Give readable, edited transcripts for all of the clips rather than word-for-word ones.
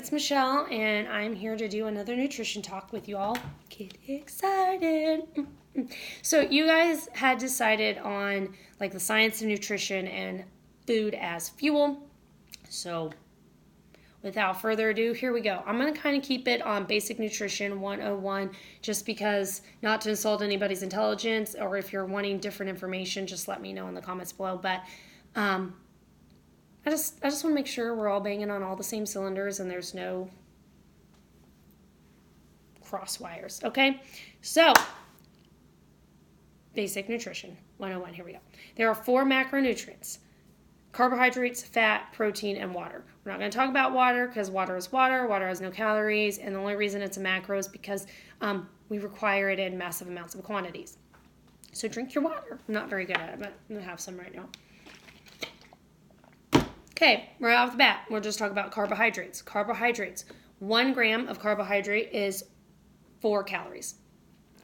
it's Michelle, and I'm here to do another nutrition talk with you all. Get excited. So you guys had decided on like the science of nutrition and food as fuel. So without further ado, here we go. I'm going to kind of keep it on basic nutrition 101 just because not to insult anybody's intelligence, or if you're wanting different information, just let me know in the comments below. But I just want to make sure we're all banging on all the same cylinders and there's no cross wires, okay? So, basic nutrition 101, here we go. There are 4 macronutrients: carbohydrates, fat, protein, and water. We're not going to talk about water because water is water. Water has no calories, and the only reason it's a macro is because we require it in massive amounts of quantities. So drink your water. I'm not very good at it, but I'm going to have some right now. Okay, right off the bat, we'll just talk about carbohydrates. Carbohydrates. 1 gram of carbohydrate is 4 calories.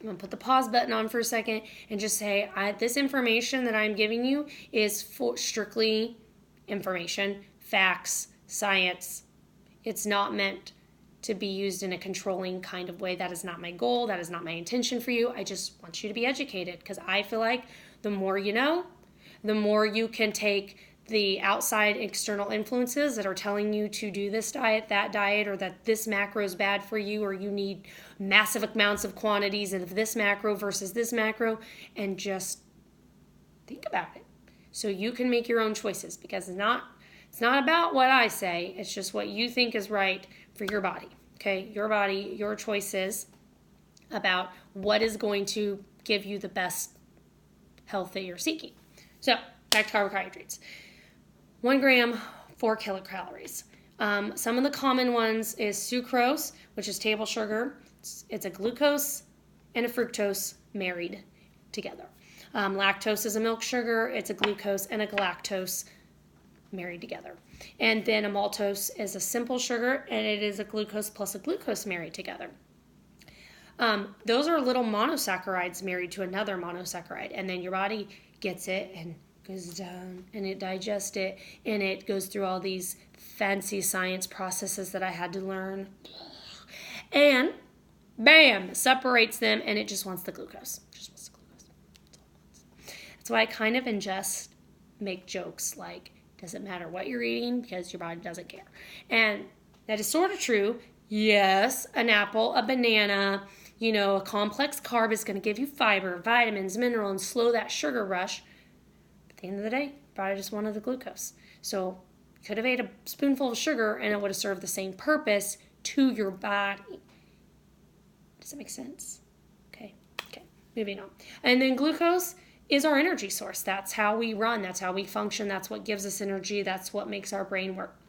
I'm going to put the pause button on for a second and just say, this information that I'm giving you is for strictly information, facts, science. It's not meant to be used in a controlling kind of way. That is not my goal. That is not my intention for you. I just want you to be educated because I feel like the more you know, the more you can take the outside external influences that are telling you to do this diet, that diet, or that this macro is bad for you, or you need massive amounts of quantities of this macro versus this macro, and just think about it. So you can make your own choices because it's not about what I say, it's just what you think is right for your body. Okay, your body, your choices about what is going to give you the best health that you're seeking. So, back to carbohydrates. 1 gram, 4 kilocalories. Some of the common ones is sucrose, which is table sugar. It's a glucose and a fructose married together. Lactose is a milk sugar. It's a glucose and a galactose married together. And then a maltose is a simple sugar, and it is a glucose plus a glucose married together. Those are little monosaccharides married to another monosaccharide, and then your body gets it and goes down and it digests it, and it goes through all these fancy science processes that I had to learn, and bam, separates them, and it just wants the glucose. That's why I kind of make jokes like, doesn't matter what you're eating because your body doesn't care. And that is sort of true. Yes, an apple, a banana, a complex carb is going to give you fiber, vitamins, mineral, and slow that sugar rush. At the end of the day, your body just wanted the glucose. So you could have ate a spoonful of sugar and it would have served the same purpose to your body. Does that make sense? Okay, moving on. And then glucose is our energy source. That's how we run. That's how we function. That's what gives us energy. That's what makes our brain work.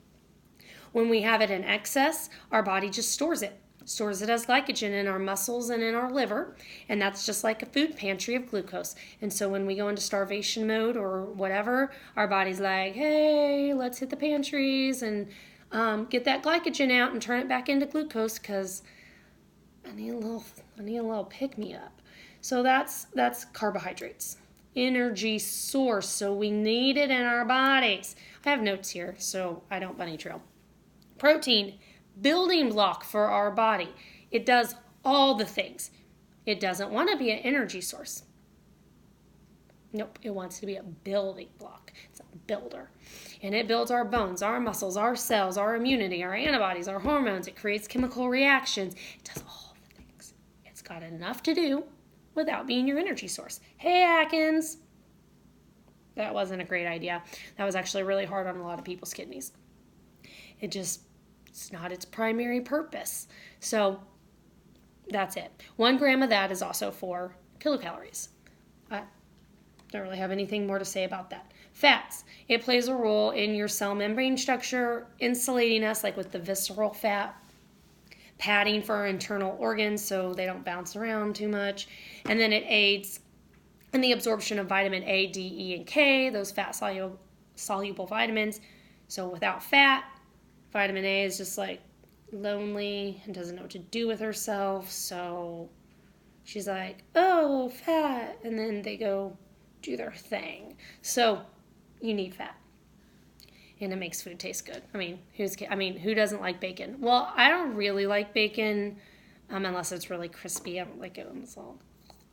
When we have it in excess, our body just stores it as glycogen in our muscles and in our liver, and that's just like a food pantry of glucose. And so when we go into starvation mode or whatever, our body's like, hey, let's hit the pantries and get that glycogen out and turn it back into glucose because I need a little pick-me-up. So that's carbohydrates, energy source. So we need it in our bodies. I have notes here so I don't bunny trail. Protein, building block for our body. It does all the things. It doesn't want to be an energy source. Nope, it wants to be a building block. It's a builder. And it builds our bones, our muscles, our cells, our immunity, our antibodies, our hormones. It creates chemical reactions. It does all the things. It's got enough to do without being your energy source. Hey, Atkins. That wasn't a great idea. That was actually really hard on a lot of people's kidneys. It's not its primary purpose. So that's it. 1 gram of that is also 4 kilocalories. I don't really have anything more to say about that. Fats. It plays a role in your cell membrane structure, insulating us, like with the visceral fat, padding for our internal organs so they don't bounce around too much. And then it aids in the absorption of vitamin A, D, E, and K, those fat-soluble vitamins. So without fat, vitamin A is just like lonely and doesn't know what to do with herself. So she's like, oh, fat. And then they go do their thing. So you need fat. and it makes food taste good. I mean, who doesn't like bacon? Well, I don't really like bacon unless it's really crispy. I don't like it when it's all.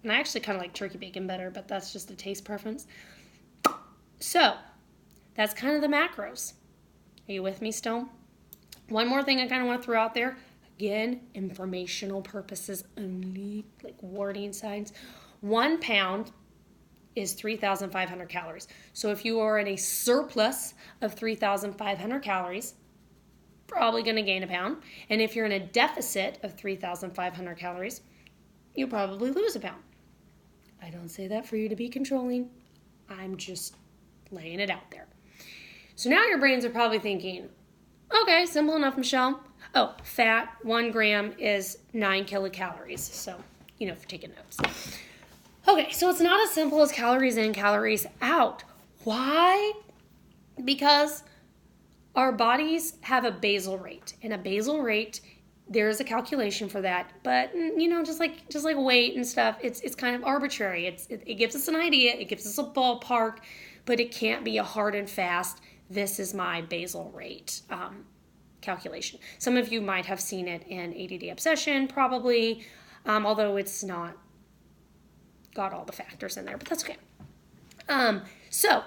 And I actually kind of like turkey bacon better, but that's just a taste preference. So, that's kind of the macros. Are you with me still? One more thing I kind of want to throw out there. Again, informational purposes only, like warning signs. 1 pound is 3,500 calories. So if you are in a surplus of 3,500 calories, probably going to gain a pound. And if you're in a deficit of 3,500 calories, you'll probably lose a pound. I don't say that for you to be controlling. I'm just laying it out there. So now your brains are probably thinking, okay, simple enough, Michelle. Oh, fat, 1 gram is 9 kilocalories. So, if you're taking notes. Okay, so it's not as simple as calories in, calories out. Why? Because our bodies have a basal rate. And a basal rate, there is a calculation for that. But, just like weight and stuff, it's kind of arbitrary. It gives us an idea. It gives us a ballpark. But it can't be a hard and fast, this is my basal rate calculation. Some of you might have seen it in ADD Obsession, probably, although it's not got all the factors in there, but that's okay. So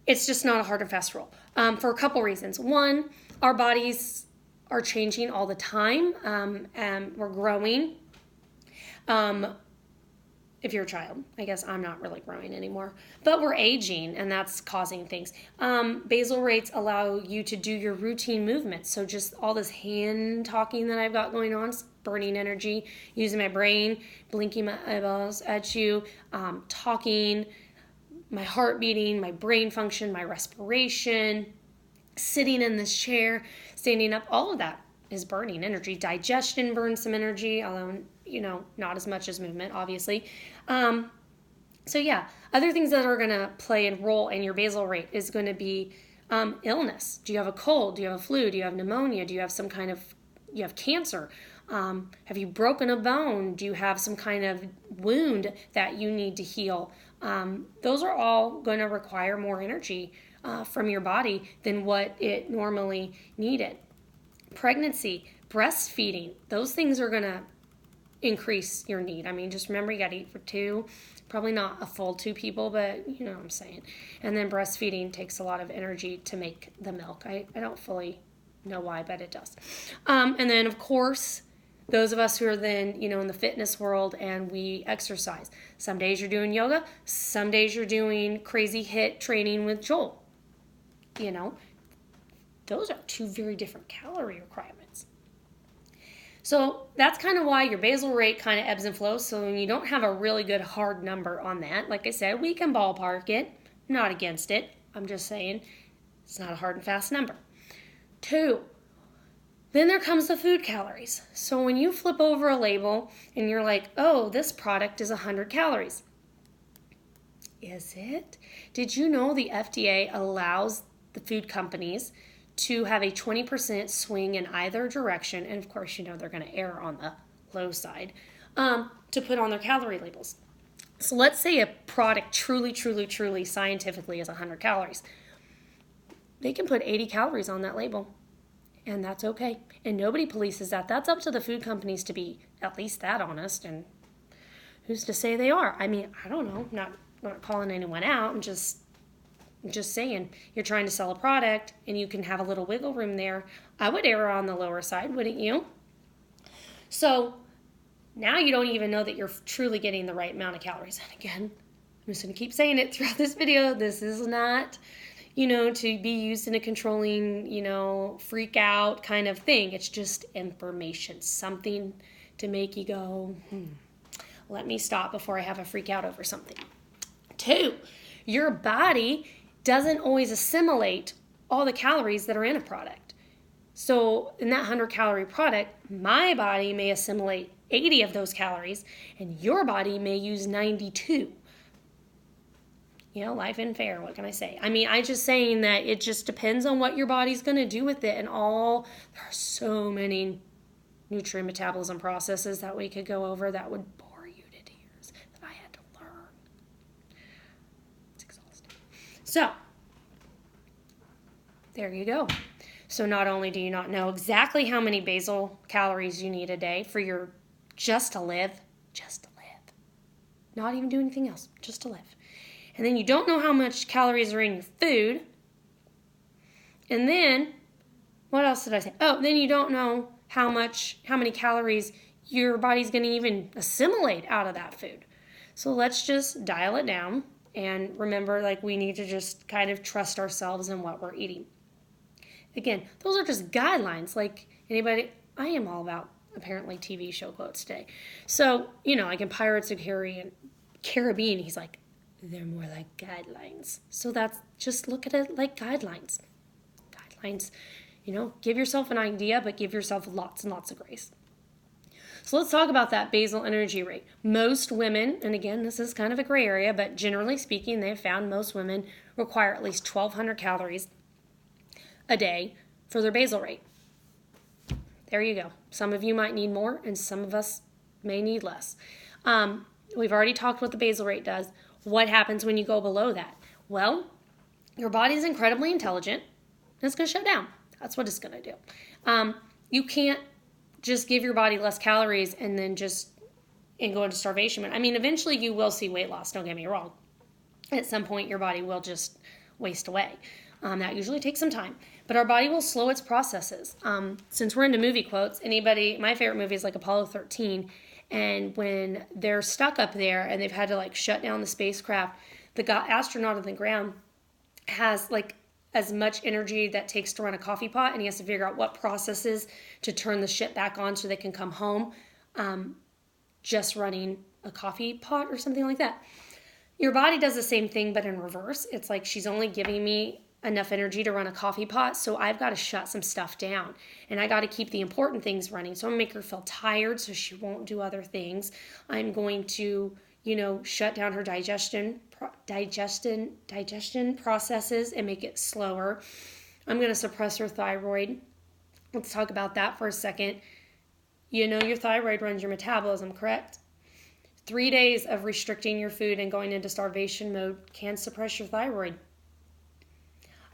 it's just not a hard and fast rule for a couple reasons. One, our bodies are changing all the time, and we're growing. If you're a child, I guess I'm not really growing anymore, but we're aging and that's causing things. Basal rates allow you to do your routine movements. So just all this hand talking that I've got going on, burning energy, using my brain, blinking my eyeballs at you, talking, my heart beating, my brain function, my respiration, sitting in this chair, standing up, all of that is burning energy. Digestion burns some energy, although not as much as movement, obviously. So yeah, other things that are going to play a role in your basal rate is going to be illness. Do you have a cold? Do you have a flu? Do you have pneumonia? Do you have you have cancer? Have you broken a bone? Do you have some kind of wound that you need to heal? Those are all going to require more energy from your body than what it normally needed. Pregnancy, breastfeeding, those things are going to increase your need. I mean, just remember you got to eat for 2, probably not a full 2 people, but you know what I'm saying. And then breastfeeding takes a lot of energy to make the milk. I don't fully know why, but it does. And then of course, those of us who are then, in the fitness world and we exercise. Some days you're doing yoga, some days you're doing crazy HIIT training with Joel. Those are 2 very different calorie requirements. So that's kind of why your basal rate kind of ebbs and flows. So when you don't have a really good hard number on that, like I said, we can ballpark it. Not against it. I'm just saying it's not a hard and fast number. 2, then there comes the food calories. So when you flip over a label and you're like, oh, this product is 100 calories. Is it? Did you know the FDA allows the food companies to have a 20% swing in either direction, and of course, they're going to err on the low side, to put on their calorie labels. So let's say a product truly scientifically is 100 calories. They can put 80 calories on that label, and that's okay. And nobody polices that. That's up to the food companies to be at least that honest, and who's to say they are? I mean, I don't know. Not calling anyone out. I'm just saying, you're trying to sell a product and you can have a little wiggle room there. I would err on the lower side, wouldn't you? So now you don't even know that you're truly getting the right amount of calories. And again, I'm just going to keep saying it throughout this video. This is not, to be used in a controlling, freak out kind of thing. It's just information, something to make you go, let me stop before I have a freak out over something. 2, your body doesn't always assimilate all the calories that are in a product. So in that 100-calorie product, my body may assimilate 80 of those calories, and your body may use 92. Life isn't fair. What can I say? I mean, I'm just saying that it just depends on what your body's going to do with it, and there are so many nutrient metabolism processes that we could go over that would bore you to tears that I had to learn. It's exhausting. So, There you go. So not only do you not know exactly how many basal calories you need a day for your just to live, not even do anything else, just to live. And then you don't know how much calories are in your food. And then, what else did I say? Oh, then you don't know how many calories your body's going to even assimilate out of that food. So let's just dial it down and remember, like, we need to just kind of trust ourselves in what we're eating. Again, those are just guidelines. Like anybody, I am all about apparently TV show quotes today. So, like in Pirates of the Caribbean, he's like, they're more like guidelines. So that's, just look at it like guidelines. Guidelines, give yourself an idea, but give yourself lots and lots of grace. So let's talk about that basal energy rate. Most women, and again, this is kind of a gray area, but generally speaking, they've found most women require at least 1,200 calories a day for their basal rate. There you go. Some of you might need more, and some of us may need less. We've already talked what the basal rate does. What happens when you go below that? Well, your body's incredibly intelligent, and it's going to shut down. That's what it's going to do. You can't just give your body less calories and then go into starvation. I mean, eventually you will see weight loss, don't get me wrong. At some point, your body will just waste away. That usually takes some time. But our body will slow its processes. Since we're into movie quotes, my favorite movie is like Apollo 13. And when they're stuck up there and they've had to shut down the spacecraft, the astronaut on the ground has as much energy that takes to run a coffee pot, and he has to figure out what processes to turn the ship back on so they can come home just running a coffee pot or something like that. Your body does the same thing, but in reverse. It's like she's only giving me enough energy to run a coffee pot, so I've got to shut some stuff down, and I got to keep the important things running. So I'm going to make her feel tired so she won't do other things. I'm going to, shut down her digestion processes and make it slower. I'm going to suppress her thyroid. Let's talk about that for a second. Your thyroid runs your metabolism, correct? 3 days of restricting your food and going into starvation mode can suppress your thyroid.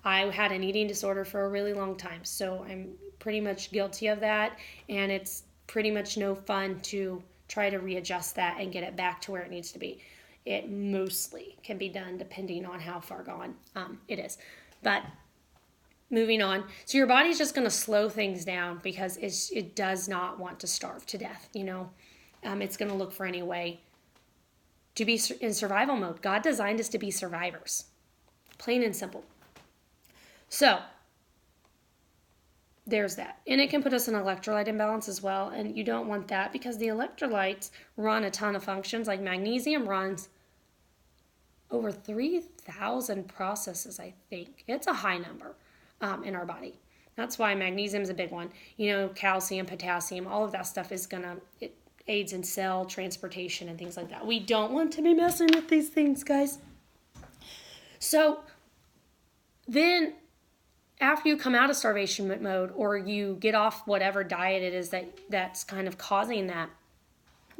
I had an eating disorder for a really long time, so I'm pretty much guilty of that, and it's pretty much no fun to try to readjust that and get it back to where it needs to be. It mostly can be done depending on how far gone it is. But moving on. So your body's just going to slow things down because it does not want to starve to death, It's going to look for any way to be in survival mode. God designed us to be survivors. Plain and simple. So, there's that. And it can put us in electrolyte imbalance as well. And you don't want that because the electrolytes run a ton of functions. Like magnesium runs over 3,000 processes, I think. It's a high number in our body. That's why magnesium is a big one. Calcium, potassium, all of that stuff it aids in cell transportation and things like that. We don't want to be messing with these things, guys. So, then after you come out of starvation mode or you get off whatever diet it is that's kind of causing that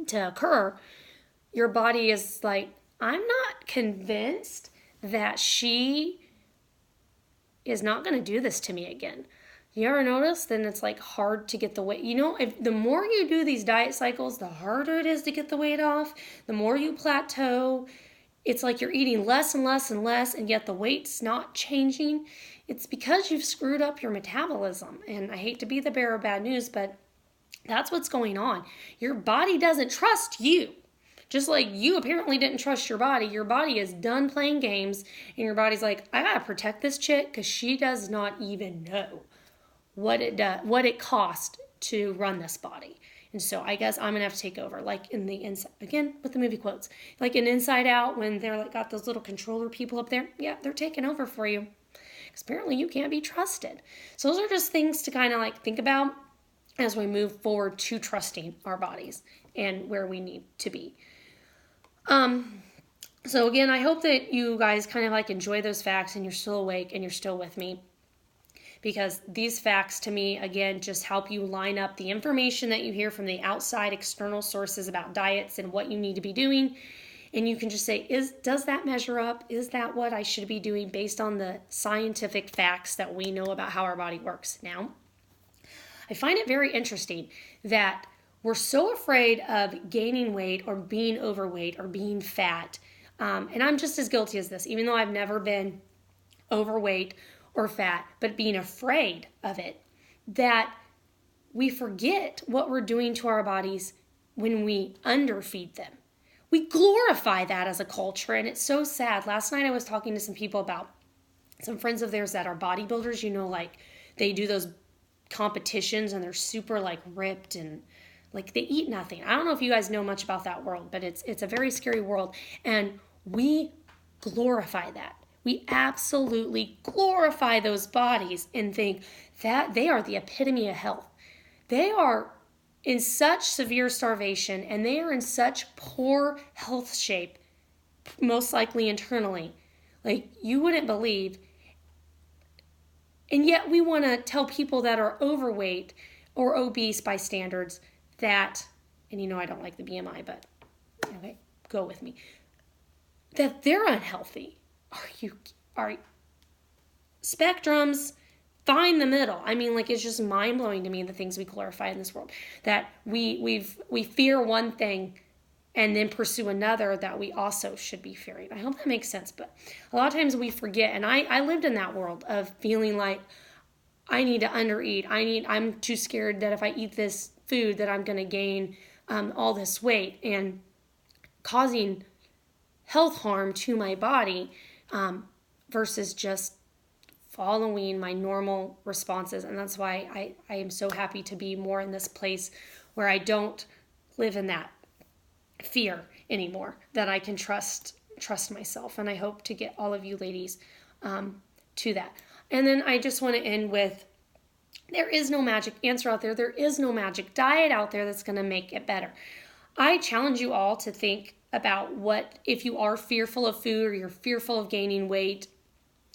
to occur, your body is like, I'm not convinced that she is not going to do this to me again. You ever notice? Then it's hard to get the weight. If the more you do these diet cycles, the harder it is to get the weight off. The more you plateau, it's like you're eating less and less and less, and yet the weight's not changing. It's because you've screwed up your metabolism. And I hate to be the bearer of bad news, but that's what's going on. Your body doesn't trust you. Just like you apparently didn't trust your body is done playing games, and your body's like, I gotta protect this chick because she does not even know what it cost to run this body. And so I guess I'm gonna have to take over, like in the inside, again with the movie quotes, like in Inside Out when they're got those little controller people up there. Yeah, they're taking over for you. Because apparently you can't be trusted. So those are just things to kind of think about as we move forward to trusting our bodies and where we need to be. So again, I hope that you guys kind of enjoy those facts and you're still awake and you're still with me. Because these facts to me, again, just help you line up the information that you hear from the outside external sources about diets and what you need to be doing And you can just say, does that measure up? Is that what I should be doing based on the scientific facts that we know about how our body works? Now, I find it very interesting that we're so afraid of gaining weight or being overweight or being fat. And I'm just as guilty as this, even though I've never been overweight or fat, but being afraid of it, that we forget what we're doing to our bodies when we underfeed them. We glorify that as a culture, and it's so sad. Last night I was talking to some people about some friends of theirs that are bodybuilders, like they do those competitions and they're super like ripped and like they eat nothing. I don't know if you guys know much about that world, but it's a very scary world, and we glorify that. We absolutely glorify those bodies and think that they are the epitome of health. They are in such severe starvation and they are in such poor health shape, most likely internally, like you wouldn't believe. And yet we want to tell people that are overweight or obese by standards that, and I don't like the BMI, but okay, go with me, that they're unhealthy. Are spectrums, find the middle. I mean, like, it's just mind-blowing to me, the things we glorify in this world, that we fear one thing and then pursue another that we also should be fearing. I hope that makes sense, but a lot of times we forget, and I lived in that world of feeling like I need to undereat. I'm too scared that if I eat this food that I'm going to gain all this weight and causing health harm to my body versus just following my normal responses. And that's why I am so happy to be more in this place where I don't live in that fear anymore, that I can trust myself. And I hope to get all of you ladies to that. And then I just want to end with, there is no magic answer out there. There is no magic diet out there that's going to make it better. I challenge you all to think about what, if you are fearful of food or you're fearful of gaining weight,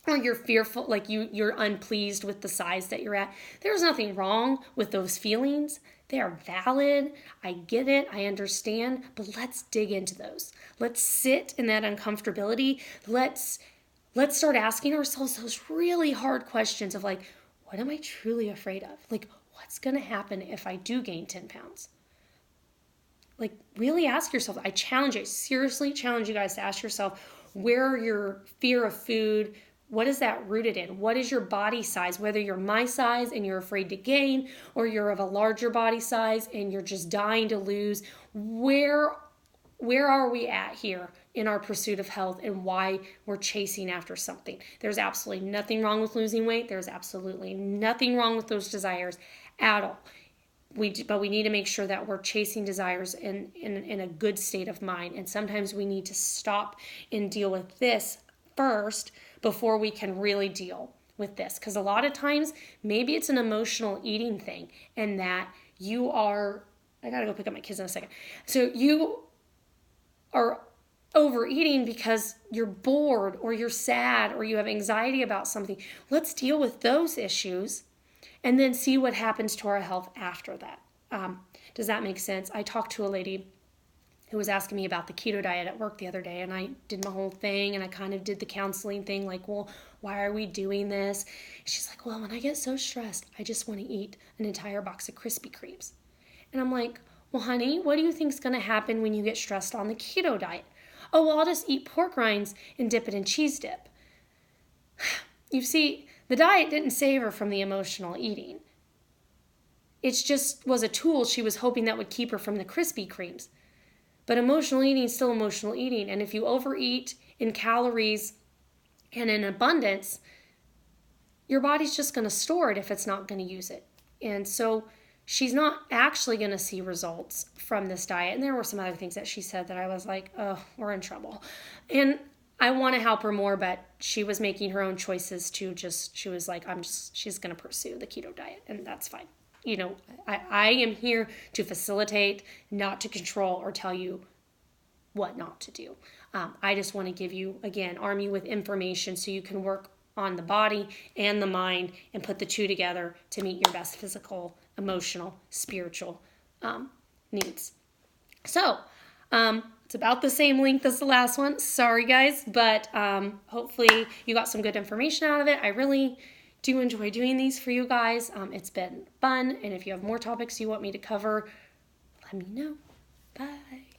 or you're fearful, like you're unpleased with the size that you're at. There's nothing wrong with those feelings. They are valid. I get it. I understand. But let's dig into those. Let's sit in that uncomfortability. Let's start asking ourselves those really hard questions of like, what am I truly afraid of? Like, what's going to happen if I do gain 10 pounds? Like, really ask yourself. I challenge you, seriously challenge you guys to ask yourself, where your fear of food, what is that rooted in? What is your body size? Whether you're my size and you're afraid to gain, or you're of a larger body size and you're just dying to lose, where are we at here in our pursuit of health and why we're chasing after something? There's absolutely nothing wrong with losing weight. There's absolutely nothing wrong with those desires at all. But we need to make sure that we're chasing desires in a good state of mind. And sometimes we need to stop and deal with this first before we can really deal with this. Because a lot of times, maybe it's an emotional eating thing, and that you are, I gotta go pick up my kids in a second. So you are overeating because you're bored or you're sad or you have anxiety about something. Let's deal with those issues and then see what happens to our health after that. Does that make sense? I talked to a lady who was asking me about the keto diet at work the other day, and I did my whole thing, and I kind of did the counseling thing, like, well, why are we doing this? She's like, well, when I get so stressed, I just want to eat an entire box of Krispy Kremes. And I'm like, well, honey, what do you think is going to happen when you get stressed on the keto diet? Oh, well, I'll just eat pork rinds and dip it in cheese dip. You see, the diet didn't save her from the emotional eating. It just was a tool she was hoping that would keep her from the Krispy Kremes. But emotional eating is still emotional eating. And if you overeat in calories and in abundance, your body's just going to store it if it's not going to use it. And so she's not actually going to see results from this diet. And there were some other things that she said that I was like, oh, we're in trouble. And I want to help her more, but she was making her own choices to she was like, she's going to pursue the keto diet, and that's fine. I am here to facilitate, not to control or tell you what not to do. I just want to give you, again, arm you with information so you can work on the body and the mind and put the two together to meet your best physical, emotional, spiritual needs. So It's about the same length as the last one. Sorry, guys, but hopefully you got some good information out of it. I really do enjoy doing these for you guys. It's been fun, and if you have more topics you want me to cover, let me know. Bye.